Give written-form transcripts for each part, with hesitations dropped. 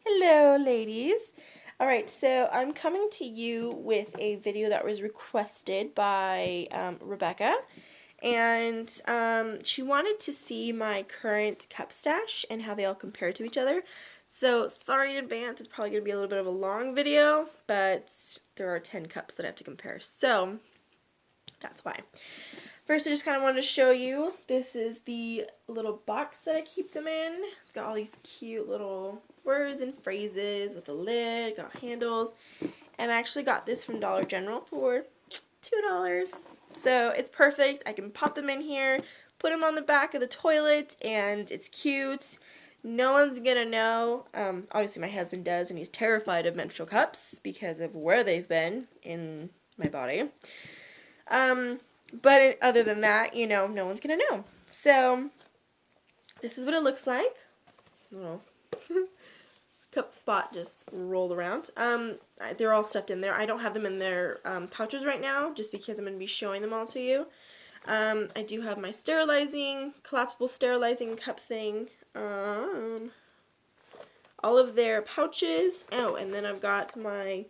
Hello, ladies. All right, so I'm coming to you with a video that was requested by Rebecca, and she wanted to see my current cup stash and how they all compare to each other. So sorry in advance, it's probably going to be a little bit of a long video, but there are 10 cups that I have to compare, so that's why. First, I just kind of wanted to show you, this is the little box that I keep them in. It's got all these cute little words and phrases with a lid, got handles, and I actually got this from Dollar General for $2. So it's perfect. I can pop them in here, put them on the back of the toilet, and it's cute. No one's gonna know. Obviously my husband does, and he's terrified of menstrual cups because of where they've been in my body. But other than that, you know, no one's gonna know. So this is what it looks like. Little cup spot just rolled around. They're all stuffed in there. I don't have them in their pouches right now, just because I'm gonna be showing them all to you. I do have my collapsible sterilizing cup thing. All of their pouches. Oh, and then I've got my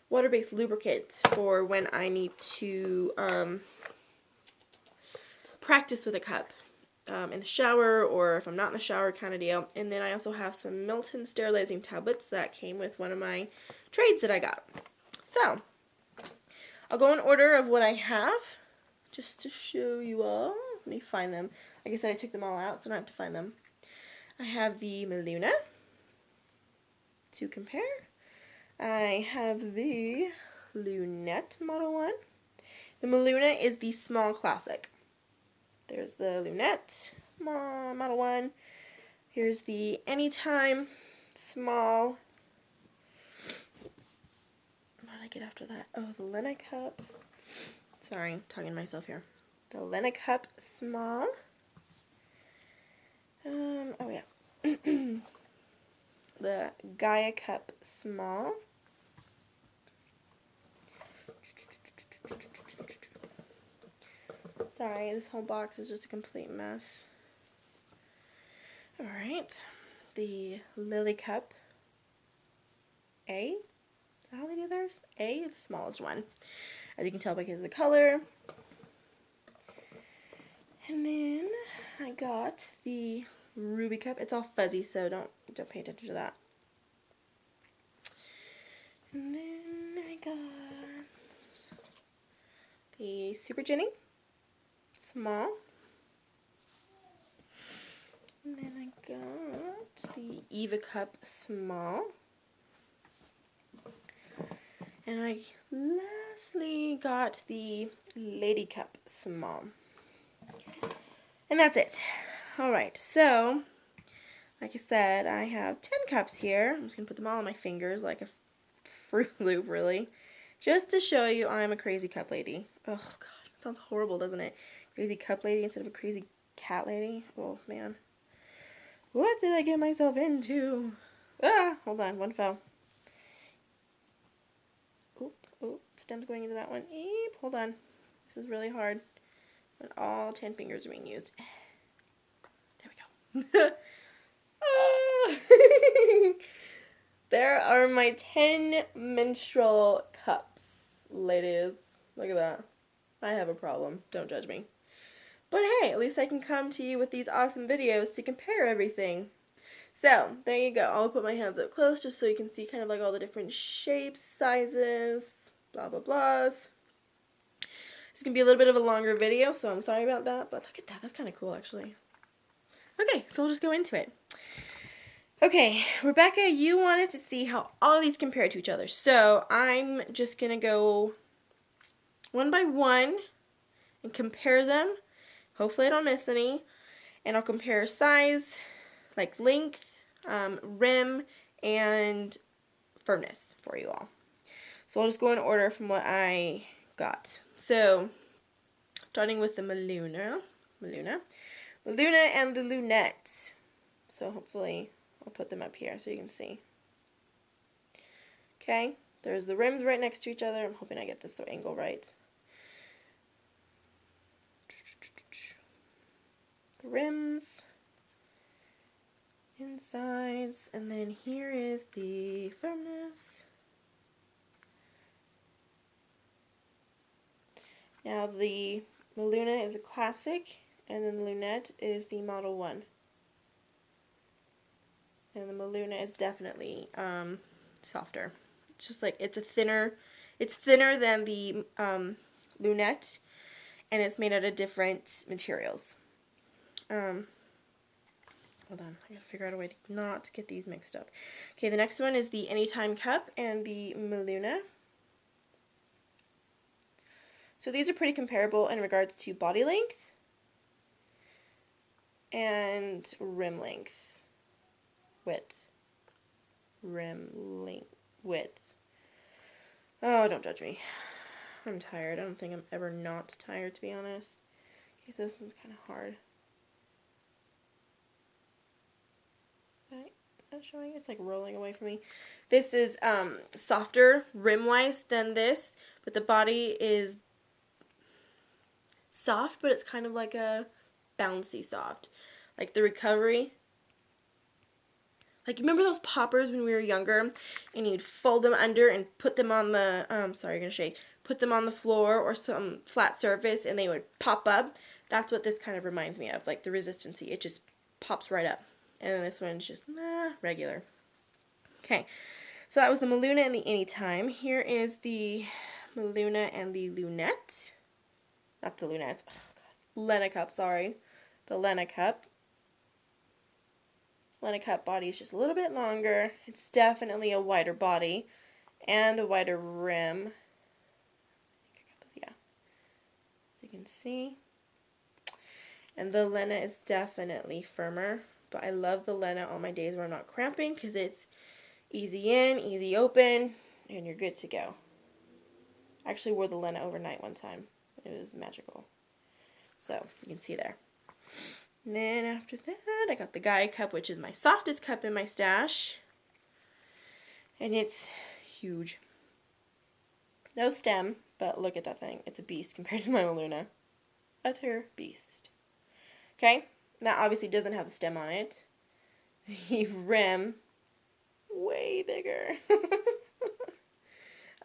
water-based lubricant for when I need to practice with a cup in the shower, or if I'm not in the shower kind of deal. And then I also have some Milton sterilizing tablets that came with one of my trades that I got. So I'll go in order of what I have just to show you all. Let me find them. Like I said, I took them all out, so I don't have to find them. I have the Meluna to compare. I have the Lunette Model 1. The Meluna is the small classic. There's the Lunette Model 1. Here's the Anytime small. What did I get after that? Oh, the Ladycup. Sorry, talking to myself here. The Ladycup small. Oh yeah. The Gaia cup small. Sorry, this whole box is just a complete mess. Alright, the Ladycup A. Is that how they do theirs? A, the smallest one. As you can tell because of the color. And then I got the Ruby cup. It's all fuzzy, so don't pay attention to that. And then I got the Super Jennie. Small. And then I got the Eva cup small. And I lastly got the Ladycup small. And that's it. Alright, so like I said, I have 10 cups here. I'm just going to put them all on my fingers like a Fruit Loop, really. Just to show you I'm a crazy cup lady. Oh, God, that sounds horrible, doesn't it? Crazy cup lady instead of a crazy cat lady. Oh, man. What did I get myself into? Ah, hold on, one fell. Oh, stem's going into that one. Eep, hold on. This is really hard. When all 10 fingers are being used. There we go. Oh. There are my 10 menstrual cups, ladies. Look at that. I have a problem. Don't judge me. But hey, at least I can come to you with these awesome videos to compare everything. So, there you go. I'll put my hands up close just so you can see kind of like all the different shapes, sizes, blah, blah, blahs. It's going to be a little bit of a longer video, so I'm sorry about that. But look at that. That's kind of cool, actually. Okay, so we'll just go into it. Okay, Rebecca, you wanted to see how all of these compare to each other. So, I'm just going to go one by one and compare them. Hopefully I don't miss any. And I'll compare size, like length, rim, and firmness for you all. So I'll just go in order from what I got. So, starting with the Meluna and the Lunette. So hopefully I'll put them up here so you can see. Okay, there's the rims right next to each other. I'm hoping I get this angle right. The rims. insides, and then here is the firmness. Now the Meluna is a classic, and then the Lunette is the Model 1. And the Meluna is definitely softer. It's just like, it's thinner than the Lunette, and it's made out of different materials. Hold on, I gotta figure out a way to not get these mixed up. Okay, the next one is the Anytime Cup and the Meluna. So these are pretty comparable in regards to body length and rim length. Rim length. Width. Oh, don't judge me. I'm tired. I don't think I'm ever not tired, to be honest. Okay, so this one's kind of hard. That's showing. It's like rolling away from me. This is softer rim-wise than this, but the body is soft, but it's kind of like a bouncy soft. Like the recovery. Like, remember those poppers when we were younger, and you'd fold them under and put them on the, sorry, you're going to shake, put them on the floor or some flat surface, and they would pop up? That's what this kind of reminds me of, like the resistancy. It just pops right up. And then this one's just, regular. Okay, so that was the Meluna and the Anytime. Here is the Meluna and the Lunette. Not the Lunette. Oh, God. Ladycup, sorry. The Ladycup. Ladycup body is just a little bit longer. It's definitely a wider body and a wider rim. I think I got this, yeah. You can see. And the Lena is definitely firmer. But I love the Lena on my days where I'm not cramping because it's easy in, easy open, and you're good to go. I actually wore the Lena overnight one time. It was magical. So, you can see there. And then after that, I got the Gaia cup, which is my softest cup in my stash. And it's huge. No stem, but look at that thing. It's a beast compared to my Meluna. Utter beast. Okay, that obviously doesn't have the stem on it. The rim, way bigger.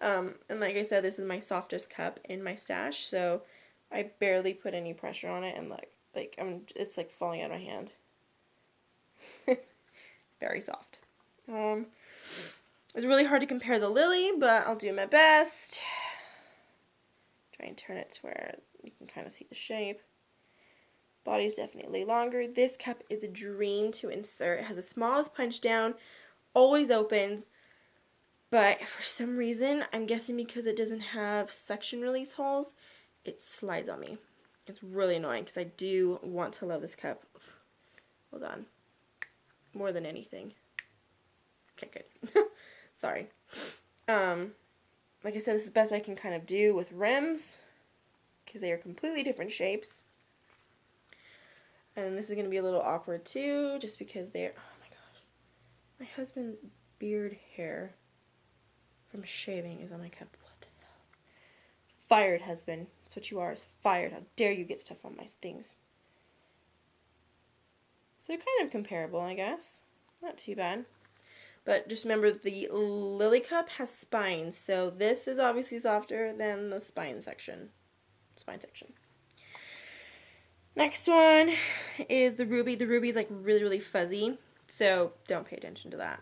And like I said, this is my softest cup in my stash, so I barely put any pressure on it, and look. It's like falling out of my hand. Very soft. It's really hard to compare the Lily, but I'll do my best. Try and turn it to where you can kind of see the shape. Body's definitely longer. This cup is a dream to insert. It has the smallest punch down, always opens, but for some reason, I'm guessing because it doesn't have suction release holes, it slides on me. It's really annoying because I do want to love this cup. Hold on. More than anything. Okay, good. Sorry. Like I said, this is the best I can kind of do with rims because they are completely different shapes. And this is going to be a little awkward too just because they're... Oh my gosh. My husband's beard hair from shaving is on my cup. What the hell? Fired, husband. That's what you are, is fired. How dare you get stuff on my things. So they're kind of comparable, I guess. Not too bad. But just remember, the Ladycup has spines, so this is obviously softer than the spine section. Next one is the Ruby. The Ruby is like really, really fuzzy, so don't pay attention to that.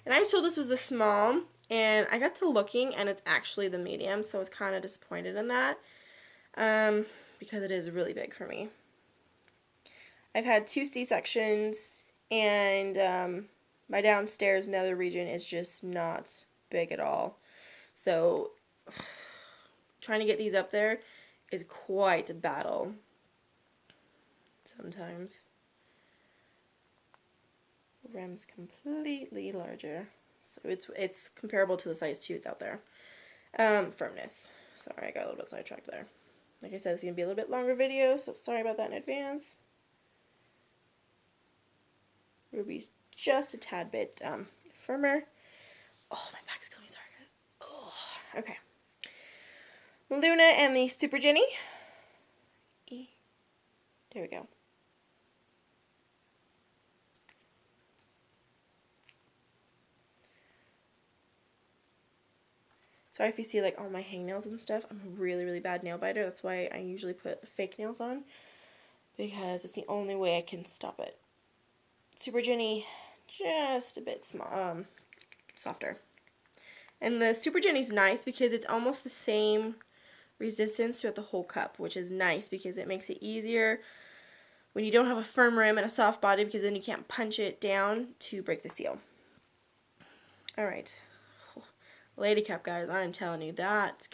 And I was told this was the small, and I got to looking, and it's actually the medium, so I was kind of disappointed in that, because it is really big for me. I've had 2 C-sections, and my downstairs nether region is just not big at all. So trying to get these up there is quite a battle sometimes. Rim's completely larger. So it's comparable to the size 2s out there. Firmness. Sorry, I got a little bit sidetracked there. Like I said, it's going to be a little bit longer video, so sorry about that in advance. Ruby's just a tad bit firmer. Oh, my back's killing me. Sorry, guys. Oh, okay. Luna and the Super Jennie. There we go. Sorry if you see like all my hangnails and stuff. I'm a really, really bad nail biter. That's why I usually put fake nails on, because it's the only way I can stop it. Super Jenny, just a bit small, softer. And the Super Jenny's nice because it's almost the same resistance throughout the whole cup, which is nice because it makes it easier when you don't have a firm rim and a soft body, because then you can't punch it down to break the seal. Alright. Ladycup, guys, I'm telling you, this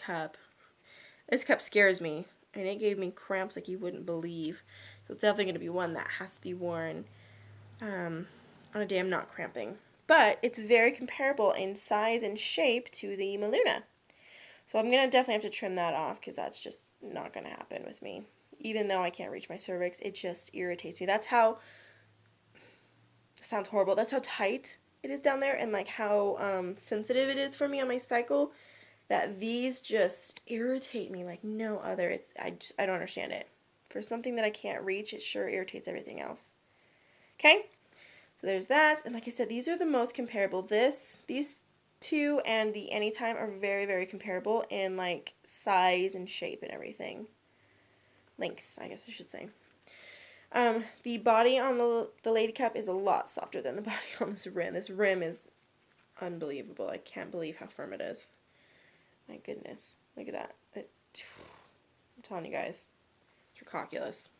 cup scares me, and it gave me cramps like you wouldn't believe. So it's definitely going to be one that has to be worn on a day I'm not cramping. But it's very comparable in size and shape to the Meluna. So I'm going to definitely have to trim that off, because that's just not going to happen with me. Even though I can't reach my cervix, it just irritates me. That's how, sounds horrible, that's how tight it is down there, and like how sensitive it is for me on my cycle, that these just irritate me like no other. I don't understand it. For something that I can't reach, it sure irritates everything else. Okay, so there's that. And like I said, these are the most comparable. These two and the Anytime are very, very comparable in like size and shape and everything. Length, I guess I should say. The body on the Ladycup is a lot softer than the body on this rim. This rim is unbelievable. I can't believe how firm it is. My goodness. Look at that. I'm telling you guys. It's ridiculous.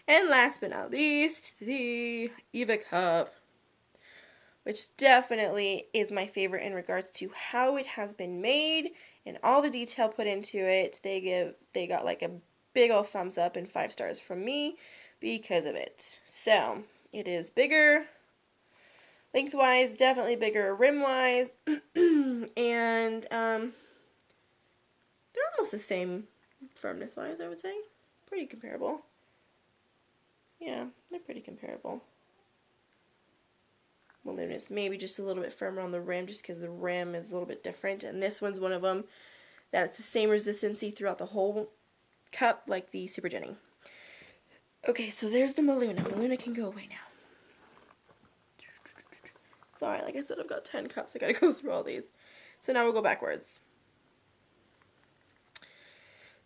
And last but not least, the Eva Cup, which definitely is my favorite in regards to how it has been made and all the detail put into it. They got like a big old thumbs up and 5 stars from me because of it. So, it is bigger, lengthwise, definitely bigger rim-wise, and they're almost the same firmness-wise, I would say. Pretty comparable. Yeah, they're pretty comparable. Meluna's maybe just a little bit firmer on the rim, just because the rim is a little bit different, and this one's one of them that it's the same resistancy throughout the whole cup like the Super Jenny. Okay, so there's the Meluna. Meluna can go away now. Sorry, like I said, I've got 10 cups. I gotta go through all these. So now we'll go backwards.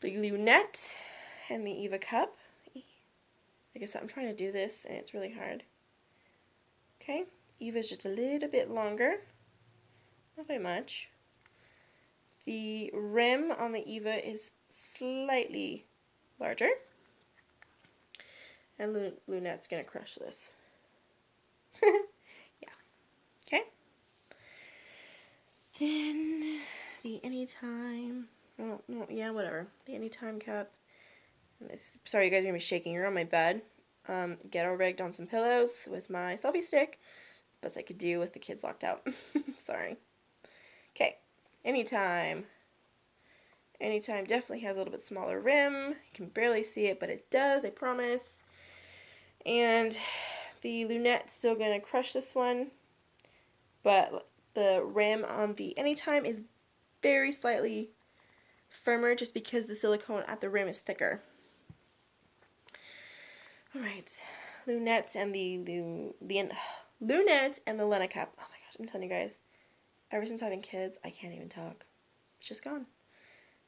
The Lunette and the Eva Cup. Like I said, I'm trying to do this and it's really hard. Okay, Eva's just a little bit longer. Not by much. The rim on the Eva is slightly larger. And Lunette's going to crush this. Yeah. Okay. Then the Anytime. Oh, no, yeah, whatever. The Anytime cup. Sorry, you guys are going to be shaking. You're on my bed. Ghetto rigged on some pillows with my selfie stick. Best I could do with the kids locked out. Sorry. Okay. Anytime. Anytime definitely has a little bit smaller rim. You can barely see it, but it does, I promise. And the Lunette's still going to crush this one. But the rim on the Anytime is very slightly firmer just because the silicone at the rim is thicker. Alright. Lunette and the Lunette and the Ladycup. Oh my gosh, I'm telling you guys. Ever since having kids, I can't even talk. It's just gone.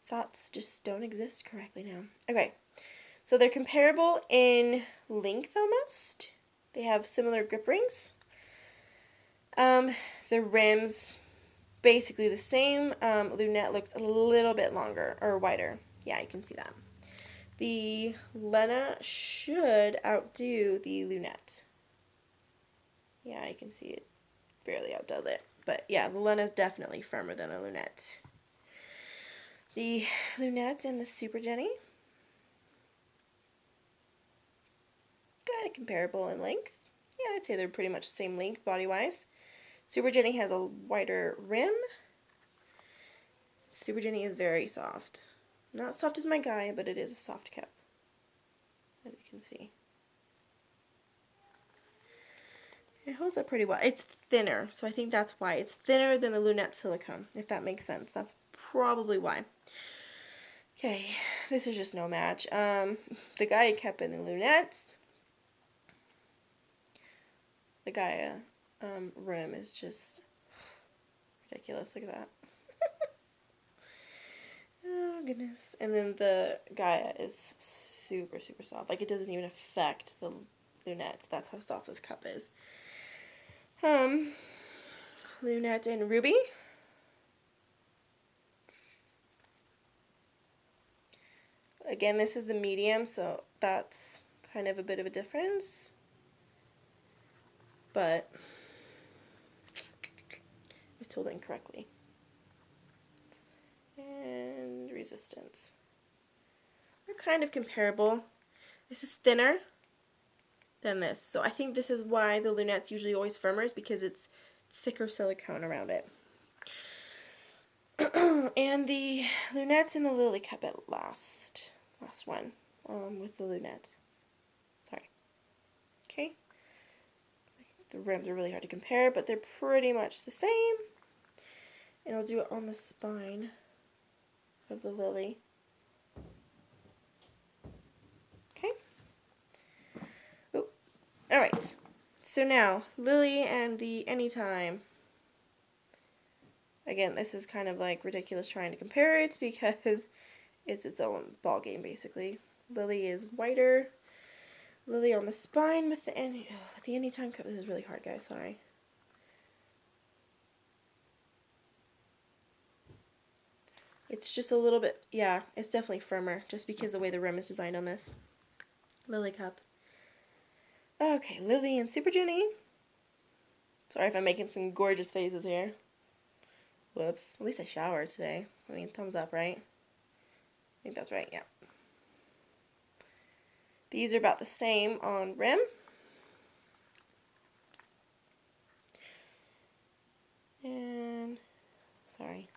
Thoughts just don't exist correctly now. Okay, so they're comparable in length almost. They have similar grip rings. The rims basically the same. Lunette looks a little bit longer or wider. Yeah, you can see that. The Lena should outdo the Lunette. Yeah, you can see it barely outdoes it. But yeah, the Lena is definitely firmer than the Lunette. The Lunette and the Super Jenny. Kind of comparable in length. Yeah, I'd say they're pretty much the same length body-wise. Super Jenny has a wider rim. Super Jenny is very soft. Not soft as my Gaia, but it is a soft cup, as you can see. It holds up pretty well. It's thinner, so I think that's why. It's thinner than the Lunette silicone, if that makes sense. That's probably why. Okay, this is just no match. The Gaia cup and the Lunette. The Gaia rim is just ridiculous. Look at that. Oh, goodness. And then the Gaia is super, super soft. Like, it doesn't even affect the Lunettes. That's how soft this cup is. Lunette and Ruby. Again, this is the medium, so that's kind of a bit of a difference. But I was told incorrectly. And resistance. They're kind of comparable. This is thinner than this. So I think this is why the Lunette's usually always firmer, is because it's thicker silicone around it. And the Lunette's in the Ladycup at last one, with the Lunette. Sorry. Okay. The rims are really hard to compare, but they're pretty much the same. And I'll do it on the spine of the lily. Okay. Oh, all right. So now, Lily and the Anytime. Again, this is kind of like ridiculous trying to compare it because it's its own ball game basically. Lily is whiter. Lily on the spine with the Anytime cup. This is really hard, guys. Sorry. It's just a little bit, yeah, it's definitely firmer just because the way the rim is designed on this Ladycup. Okay, Lily and Super Jennie. Sorry if I'm making some gorgeous faces here. Whoops. At least I showered today. I mean, thumbs up, right? I think that's right, yeah. These are about the same on rim. And, sorry.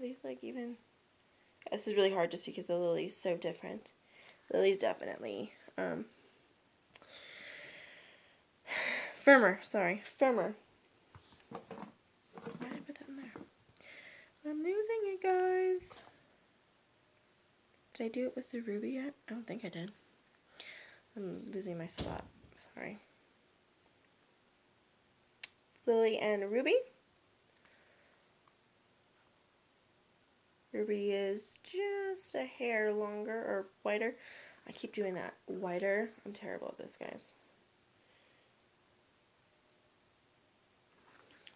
Are these like even? Yeah, this is really hard just because the Lily's so different. Lily's definitely firmer, sorry, firmer. Why did I put that in there? I'm losing it, guys. Did I do it with the ruby yet? I don't think I did. I'm losing my spot. Sorry. Lily and Ruby. Ruby is just a hair longer or whiter. I keep doing that. Whiter. I'm terrible at this, guys.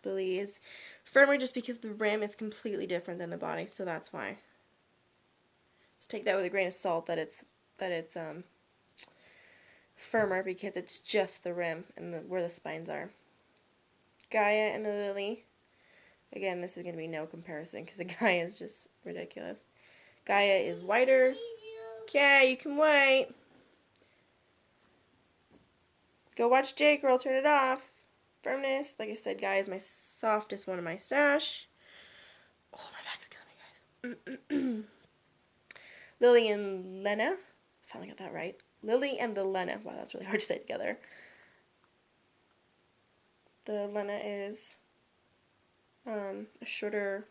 Lily is firmer just because the rim is completely different than the body, so that's why. Just take that with a grain of salt that it's firmer because it's just the rim and where the spines are. Gaia and the Lily. Again, this is going to be no comparison because the Gaia is just ridiculous. Gaia is whiter. Okay, you can wait. Go watch Jake or I'll turn it off. Firmness. Like I said, Gaia is my softest one in my stash. Oh, my back's killing me, guys. Lily and Lena. Finally got that right. Lily and the Lena. Wow, that's really hard to say together. The Lena is a shorter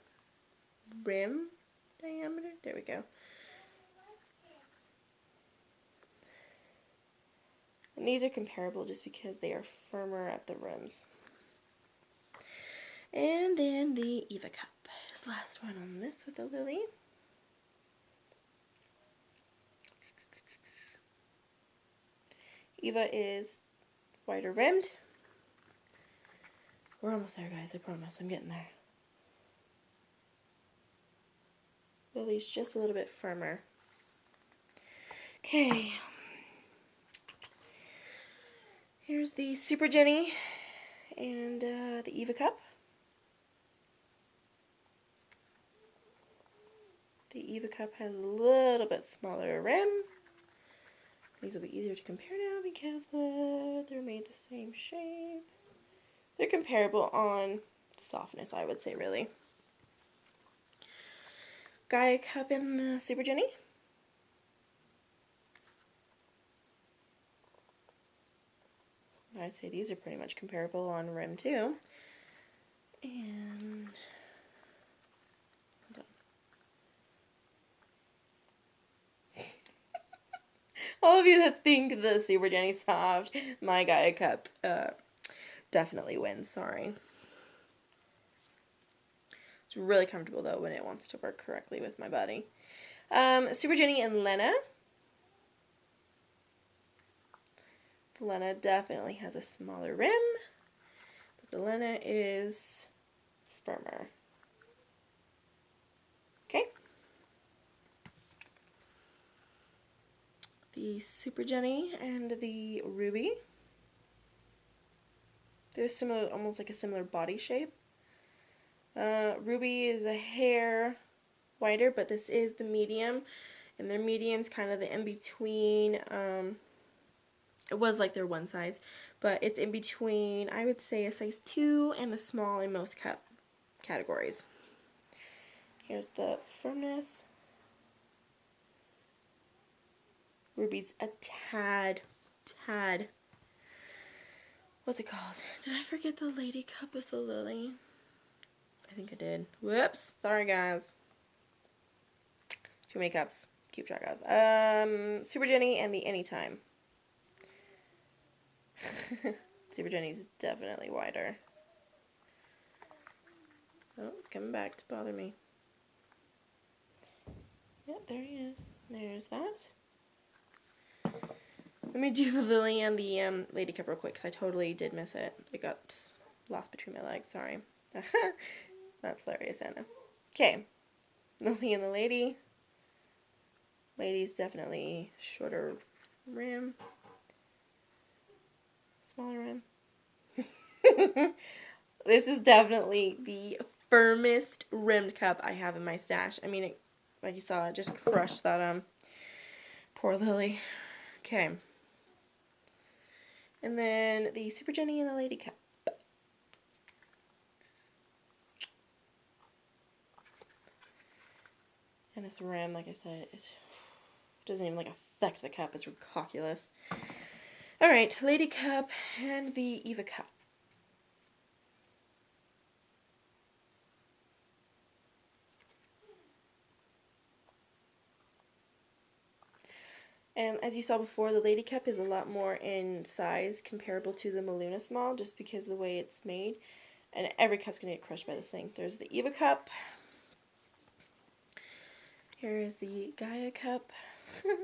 rim diameter. There we go. And these are comparable just because they are firmer at the rims. And then the Eva cup is the last one on this with the Lily. Eva is whiter rimmed. We're almost there, guys. I promise. I'm getting there. Lily's just a little bit firmer. Okay. Here's the Super Jennie and the Eva cup. The Eva cup has a little bit smaller rim. These will be easier to compare now because they're made the same shape. They're comparable on softness, I would say, really. Gaia cup and the Super Jennie. I'd say these are pretty much comparable on rim too. And hold on. All of you that think the Super Jennie's soft, my Gaia cup definitely wins. Sorry. It's really comfortable, though, when it wants to work correctly with my body. Super Jennie and Lena. The Lena definitely has a smaller rim, but the Lena is firmer. Okay. The Super Jennie and the Ruby. They're similar, almost like a similar body shape. Ruby is a hair wider, but this is the medium, and their medium's kind of the in-between. It was like their one size, but it's in between, I would say, a size 2 and the small in most cup categories. Here's the firmness. Ruby's a tad, what's it called? Did I forget the Ladycup with the lily? I think I did. Whoops. Sorry, guys. Too many cups. Keep track of. Super Jennie and the Anytime. Super Jennie's definitely wider. Oh, it's coming back to bother me. Yep, there he is. There's that. Let me do the Lily and the Ladycup real quick, because I totally did miss it. It got lost between my legs. Sorry. That's hilarious, Anna. Okay. Lily and the Lady. Lady's definitely shorter rim. Smaller rim. This is definitely the firmest rimmed cup I have in my stash. I mean, like you saw, it just crushed that poor Lily. Okay. And then the Super Jennie and the Ladycup. And this rim, like I said, it doesn't even like affect the cup. It's ridiculous. Alright, Ladycup and the Eva cup. And as you saw before, the Ladycup is a lot more in size comparable to the Meluna small, just because of the way it's made. And every cup's going to get crushed by this thing. There's the Eva cup. Here is the Gaia cup. The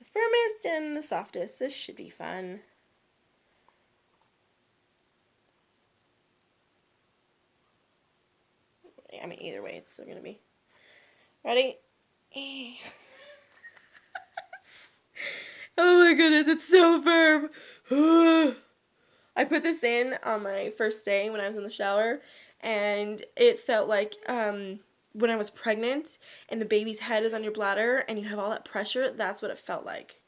firmest and the softest. This should be fun. I mean, either way, it's still going to be. Ready? Oh my goodness, it's so firm. I put this in on my first day when I was in the shower, and it felt like when I was pregnant and the baby's head is on your bladder and you have all that pressure. That's what it felt like.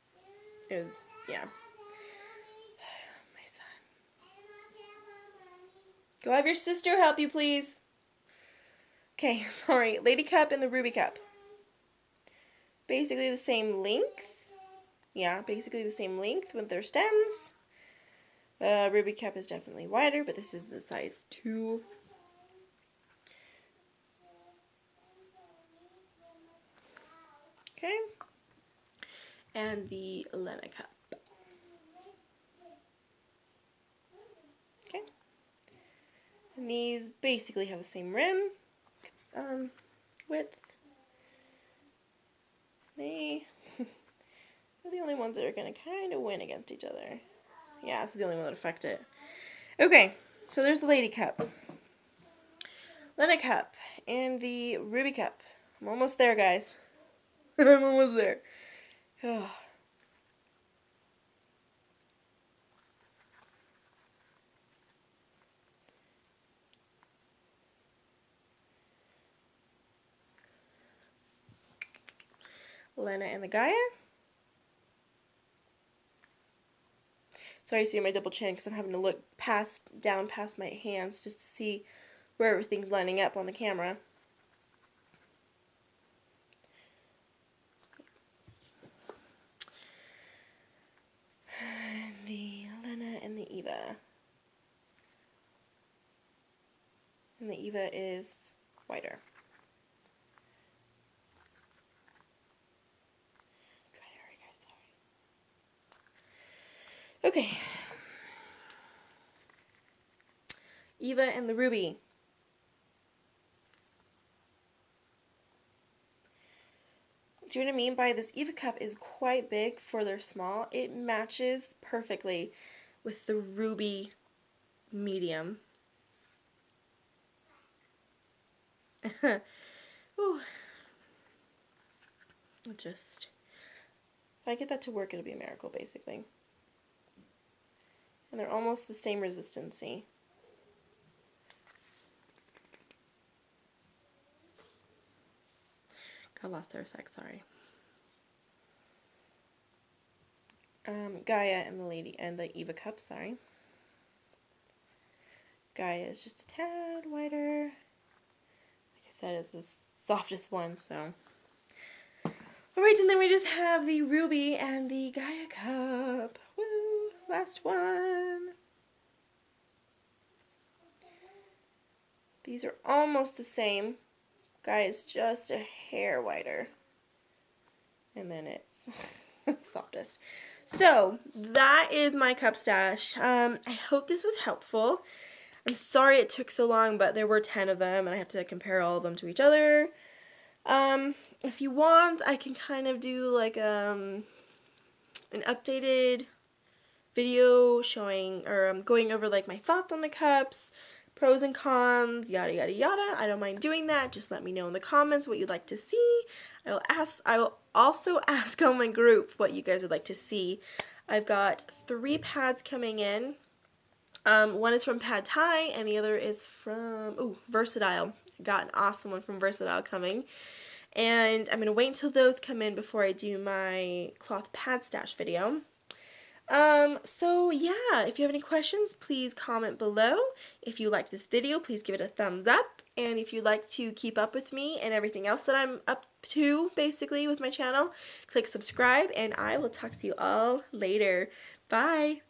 It was, yeah. My son. Go have your sister help you, please. Okay, sorry. Ladycup and the Ruby cup. Basically the same length. Yeah, basically the same length with their stems. Ruby cup is definitely wider, but this is the size 2. Okay. And the Lena cup. Okay. And these basically have the same rim width. They are the only ones that are going to kind of win against each other. Yeah, this is the only one that affect it. Okay, so there's the Ladycup. Lena cup and the Ruby cup. I'm almost there, guys. I'm almost there. Oh. Lena and the Gaia. Sorry, you see my double chin because I'm having to look down past my hands just to see where everything's lining up on the camera. And the Lena and the Eva. And the Eva is wider. Try to hurry, guys, sorry. Okay. Eva and the Ruby. Do you know what I mean by this Eva cup is quite big for their small. It matches perfectly with the ruby medium. Ooh. Just, if I get that to work, it'll be a miracle, basically. And they're almost the same resistancy. Got lost there a sec, sorry. Gaia and the Lady and the Eva cup, sorry. Gaia is just a tad wider. Like I said, it's the softest one, so. Alright, and then we just have the Ruby and the Gaia cup. Woo! Last one. These are almost the same. Gaia is just a hair wider. And then it's softest. So, that is my cup stash. I hope this was helpful. I'm sorry it took so long, but there were 10 of them, and I had to compare all of them to each other. If you want, I can kind of do like an updated video showing, or going over like my thoughts on the cups, pros and cons, yada yada yada. I don't mind doing that. Just let me know in the comments what you'd like to see. I will also ask on my group what you guys would like to see. I've got 3 pads coming in. One is from Pad Thai and the other is from Versatile. I got an awesome one from Versatile coming. And I'm going to wait until those come in before I do my cloth pad stash video. So yeah, if you have any questions, please comment below. If you like this video, please give it a thumbs up. And if you'd like to keep up with me and everything else that I'm up to, basically, with my channel, click subscribe, and I will talk to you all later. Bye!